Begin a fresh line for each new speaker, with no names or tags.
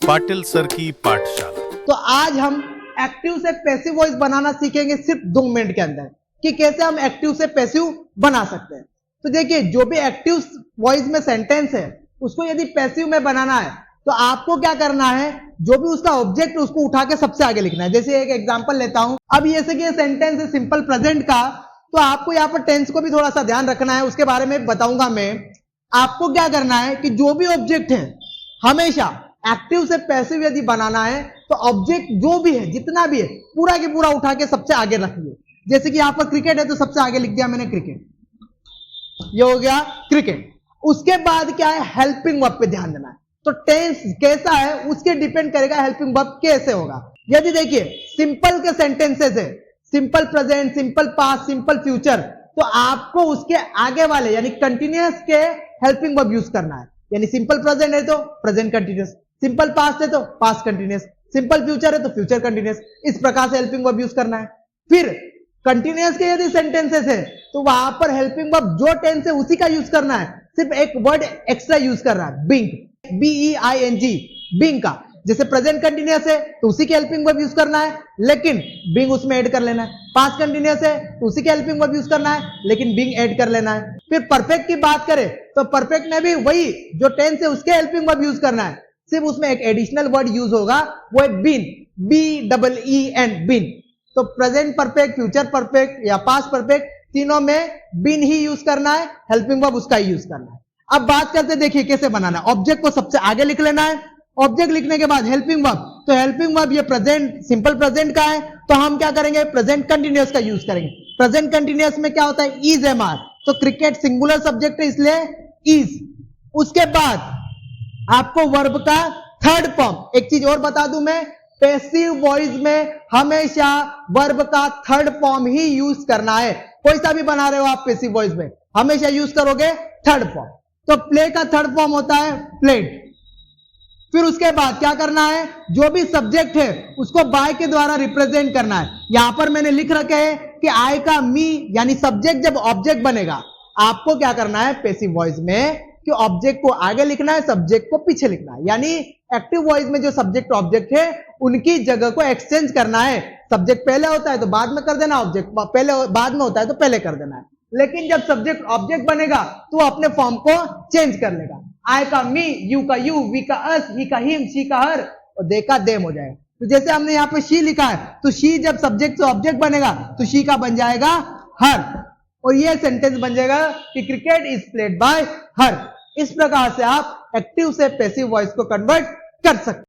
Patil sir की पाठशाला।
तो आज हम एक्टिव से पैसिव वॉइस बनाना सीखेंगे सिर्फ 2 मिनट के अंदर कि कैसे हम एक्टिव से पैसिव बना सकते हैं। तो देखिए, जो भी एक्टिव वॉइस में सेंटेंस है उसको यदि पैसिव में बनाना है तो आपको क्या करना है, जो भी उसका ऑब्जेक्ट उसको उठा के सबसे आगे लिखना है। जैसे एक एग्जांपल लेता हूं, अब ये से कि सेंटेंस है सिंपल प्रेजेंट का, तो आपको यहाँ पर टेंस को भी थोड़ा सा ध्यान रखना है, उसके बारे में बताऊंगा मैं। आपको क्या करना है कि जो भी ऑब्जेक्ट है हमेशा एक्टिव से पैसिव यदि बनाना है तो ऑब्जेक्ट जो भी है जितना भी है पूरा के पूरा उठा के सबसे आगे रखिए। जैसे कि यहां पर क्रिकेट है तो सबसे आगे लिख दिया मैंने क्रिकेट, ये हो गया क्रिकेट। उसके बाद क्या है, हेल्पिंग वर्ब पे ध्यान देना है। तो टेंस कैसा है उसके डिपेंड करेगा हेल्पिंग वर्ब कैसे होगा। यदि देखिए सिंपल के सेंटेंसेस है, simple present, simple past, simple future, तो आपको उसके आगे वाले यानी कंटिन्यूअस के हेल्पिंग वर्ब यूज करना है। यानी सिंपल प्रेजेंट है तो प्रेजेंट कंटिन्यूअस, सिंपल पास्ट है तो पास्ट कंटिन्यूअस, सिंपल फ्यूचर है तो फ्यूचर कंटिन्यूअस। इस प्रकार से हेल्पिंग वर्ब यूज करना है। फिर कंटिन्यूअस के यदि सेंटेंसेस है तो वहां पर हेल्पिंग वर्ब जो टेंस है उसी का यूज करना है, सिर्फ एक वर्ड एक्स्ट्रा यूज कर रहा है, बिंग, BEING, बिंग का। जैसे प्रेजेंट कंटिन्यूअस है तो उसी की हेल्पिंग वर्ब यूज करना है, लेकिन बिंग उसमें ऐड कर लेना है। पास्ट कंटिन्यूअस है तो उसी की हेल्पिंग वर्ब यूज करना है, लेकिन बिंग ऐड कर लेना है। फिर परफेक्ट की बात करें तो परफेक्ट में भी वही जो टेंस है उसके हेल्पिंग वर्ब यूज करना है, सिर्फ उसमें एक एडिशनल वर्ड यूज होगा, वो है बीन, BEEN, बीन। तो प्रेजेंट परफेक्ट, फ्यूचर परफेक्ट या पास्ट परफेक्ट, तीनों में बीन ही यूज करना है, हेल्पिंग वर्ब उसका ही यूज करना है। अब बात करते देखिए कैसे बनाना है। ऑब्जेक्ट को सबसे आगे लिख लेना है, ऑब्जेक्ट लिखने के बाद हेल्पिंग वर्ब, तो हेल्पिंग वर्ब ये प्रेजेंट, सिंपल प्रेजेंट का है तो हम क्या करेंगे, प्रेजेंट कंटिन्यूअस का यूज करेंगे। प्रेजेंट कंटिन्यूअस में क्या होता है, इज MR, तो क्रिकेट सिंगुलर सब्जेक्ट है इसलिए इज। उसके बाद आपको वर्ब का थर्ड फॉर्म, एक चीज और बता दूं मैं, पैसिव वॉइस में हमेशा वर्ब का थर्ड फॉर्म ही यूज करना है। कोई सा भी बना रहे हो आप पैसिव वॉइस में हमेशा यूज करोगे थर्ड फॉर्म। तो प्ले का थर्ड फॉर्म होता है प्लेड। फिर उसके बाद क्या करना है, जो भी सब्जेक्ट है उसको बाय के द्वारा रिप्रेजेंट करना है। यहां पर मैंने लिख रखे है कि आई का मी, यानी सब्जेक्ट जब ऑब्जेक्ट बनेगा आपको क्या करना है पैसिव वॉइस में कि ऑब्जेक्ट को आगे लिखना है, सब्जेक्ट को पीछे लिखना है। यानी एक्टिव वॉइस में जो सब्जेक्ट ऑब्जेक्ट है उनकी जगह को एक्सचेंज करना है। सब्जेक्ट पहले होता है तो बाद में कर देना, ऑब्जेक्ट पहले बाद में होता है तो पहले कर देना है। लेकिन जब सब्जेक्ट ऑब्जेक्ट बनेगा तो अपने फॉर्म को चेंज कर लेगा। आई का मी, यू का यू, वी का अस, ही का हिम, शी का हर और दे का देम हो जाएगा। तो जैसे हमने यहाँ पे शी लिखा है तो शी जब सब्जेक्ट से ऑब्जेक्ट बनेगा तो शी का बन जाएगा हर, और ये सेंटेंस बन जाएगा कि क्रिकेट इज प्लेड बाय हर। इस प्रकार से आप एक्टिव से पैसिव वॉइस को कन्वर्ट कर सकते हैं।